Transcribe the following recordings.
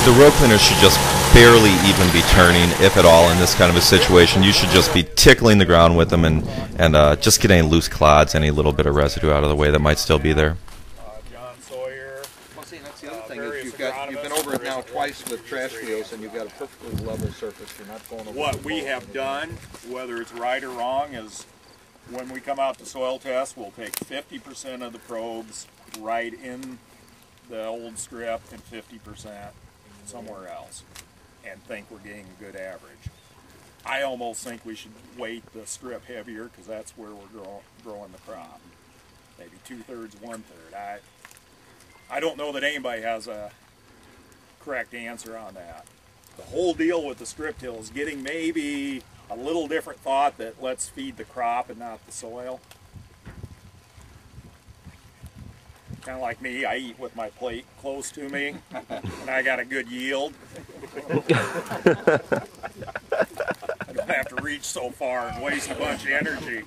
The road cleaner should just barely even be turning, if at all, in this kind of a situation. You should just be tickling the ground with them and just get any loose clods, any little bit of residue out of the way that might still be there. John Sawyer. Well, see, that's the other thing. Is you've been over it now twice with trash wheels, and you've got a perfectly level surface. You're not going over. What we have done, whether it's right or wrong, is when we come out to soil test, we'll take 50% of the probes right in the old strip and 50% somewhere else, and think we're getting a good average. I almost think we should weight the strip heavier because that's where we're growing the crop. Maybe 2/3, 1/3. I don't know that anybody has a correct answer on that. The whole deal with the strip till is getting maybe a little different thought that let's feed the crop and not the soil. Kind of like me, I eat with my plate close to me, and I got a good yield. I don't have to reach so far and waste a bunch of energy.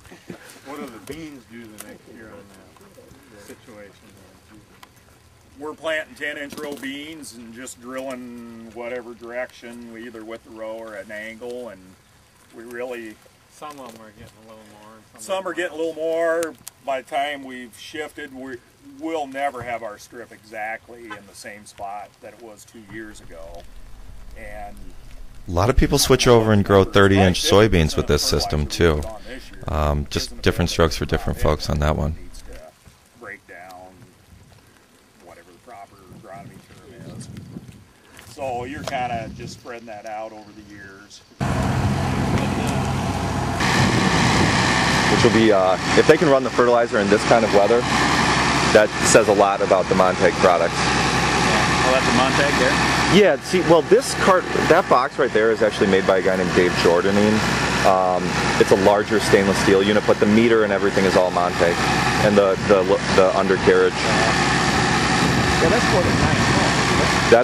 What do the beans do the next year on that situation? We're planting 10-inch row beans and just drilling whatever direction, either with the row or at an angle, and we really... Some of them are getting a little more. Some are getting a little more. By the time we've shifted, we'll never have our strip exactly in the same spot that it was 2 years ago. And a lot of people switch over and grow 30-inch soybeans with this system too. Just different strokes for different folks on that one. Needs to break down whatever the proper agronomy term is. So you're kind of just spreading that out over the years. Which will be, if they can run the fertilizer in this kind of weather, that says a lot about the Montag product. Oh, that's a Montag there? Yeah, see, well, this cart, that box right there is actually made by a guy named Dave Jordanine. It's a larger stainless steel unit, but the meter and everything is all Montag, and the undercarriage. Yeah, that's more than 9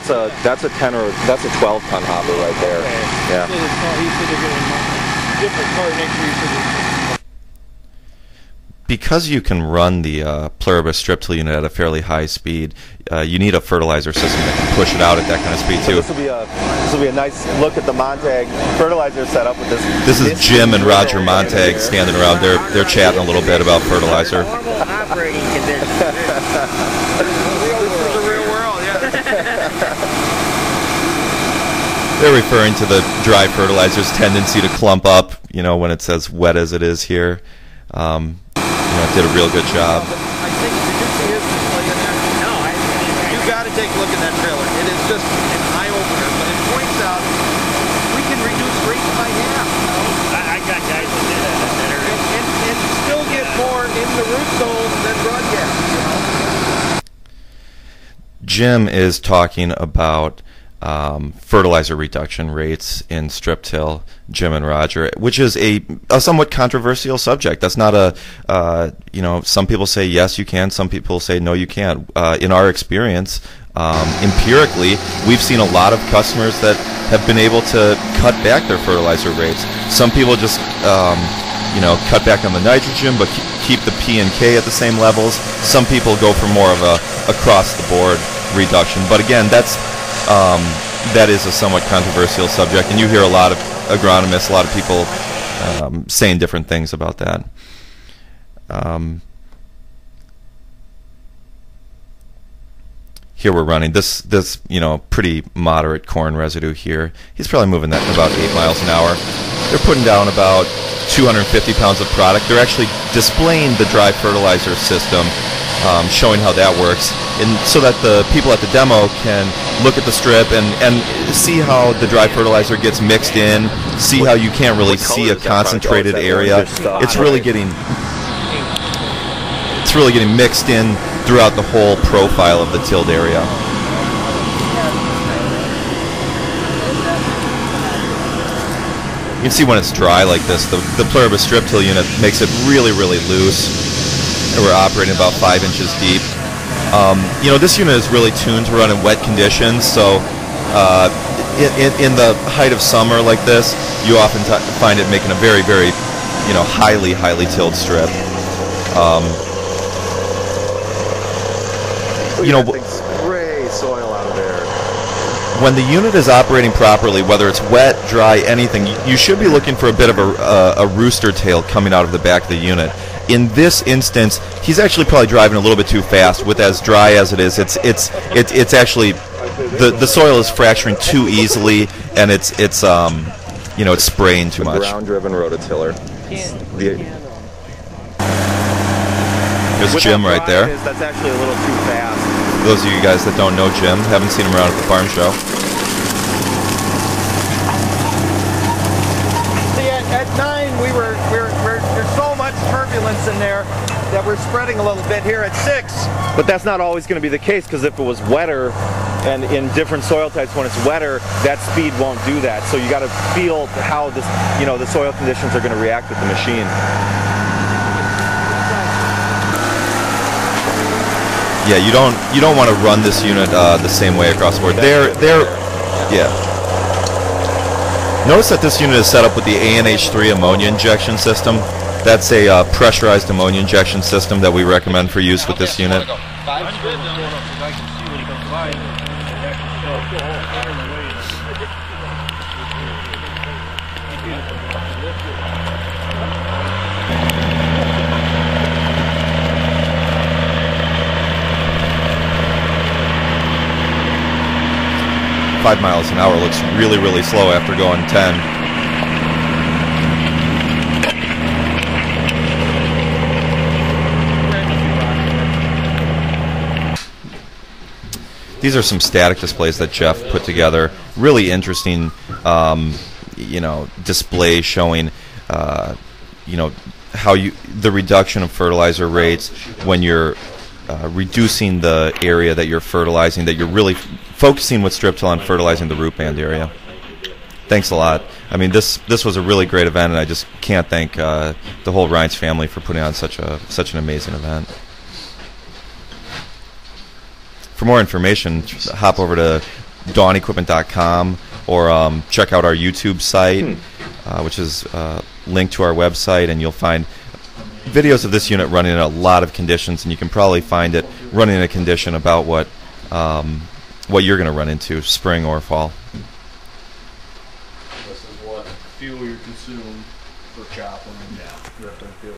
tons. That's a 10 or that's a 12-ton hopper right there. Okay. Yeah. So he said they're getting different cart entries. Because you can run the Pluribus strip till unit at a fairly high speed, you need a fertilizer system that can push it out at that kind of speed too. So this will be a nice look at the Montag fertilizer setup with this. This is Jim and Roger Montag standing around. They're chatting a little bit about fertilizer. Normal operating conditions. This is the real world, yeah. They're referring to the dry fertilizer's tendency to clump up, you know, when it says wet as it is here. It did a real good job. I think, did you see his display in there? No, you got to take a look at that trailer. It is just an eye-opener, but it points out we can reduce rates by half. I got guys that do that. And still get more in the root zone than broadcast. Jim is talking about fertilizer reduction rates in strip till, Jim and Roger, which is a somewhat controversial subject. That's not some people say yes you can, some people say no you can't. In our experience, empirically, we've seen a lot of customers that have been able to cut back their fertilizer rates. Some people just cut back on the nitrogen but keep the P and K at the same levels. Some people go for more of a across the board reduction, but again, that is a somewhat controversial subject, and you hear a lot of agronomists, a lot of people saying different things about that. Here we're running this pretty moderate corn residue here. He's probably moving that about 8 miles an hour. They're putting down about 250 pounds of product. They're actually displaying the dry fertilizer system, showing how that works, and so that the people at the demo can look at the strip and see how the dry fertilizer gets mixed in, see how you can't really see a concentrated area. It's really getting mixed in throughout the whole profile of the tilled area. You can see when it's dry like this, the Pluribus strip till unit makes it really, really loose. And we're operating about 5 inches deep. This unit is really tuned to run in wet conditions, so in the height of summer like this, you often find it making a very, very, highly, highly tilled strip. Spray soil out of there. when the unit is operating properly, whether it's wet, dry, anything, you should be looking for a bit of a rooster tail coming out of the back of the unit. In this instance, he's actually probably driving a little bit too fast. With as dry as it is, it's actually the soil is fracturing too easily, and it's spraying too much. Ground-driven rototiller. There's Jim right there. That's actually a little too fast. For those of you guys that don't know Jim, haven't seen him around at the farm show. See, at 9 there's so much turbulence in there that we're spreading a little bit here at 6. But that's not always going to be the case, because if it was wetter, and in different soil types, when it's wetter, that speed won't do that. So you got to feel how this, the soil conditions are going to react with the machine. Yeah, you don't want to run this unit the same way across the board. Yeah. Notice that this unit is set up with the ANH3 ammonia injection system. That's a pressurized ammonia injection system that we recommend for use with this unit. 5 miles an hour looks really, really slow after going 10. These are some static displays that Jeff put together. Really interesting, display showing, how the reduction of fertilizer rates when you're reducing the area that you're fertilizing, that you're really focusing with strip till on fertilizing the root band area. Thanks a lot. I mean, this was a really great event, and I just can't thank the whole Reints family for putting on such an amazing event. For more information, hop over to dawnequipment.com or check out our YouTube site, which is linked to our website, and you'll find videos of this unit running in a lot of conditions, and you can probably find it running in a condition about what you're going to run into, spring or fall. This is what fuel you consume for chopping.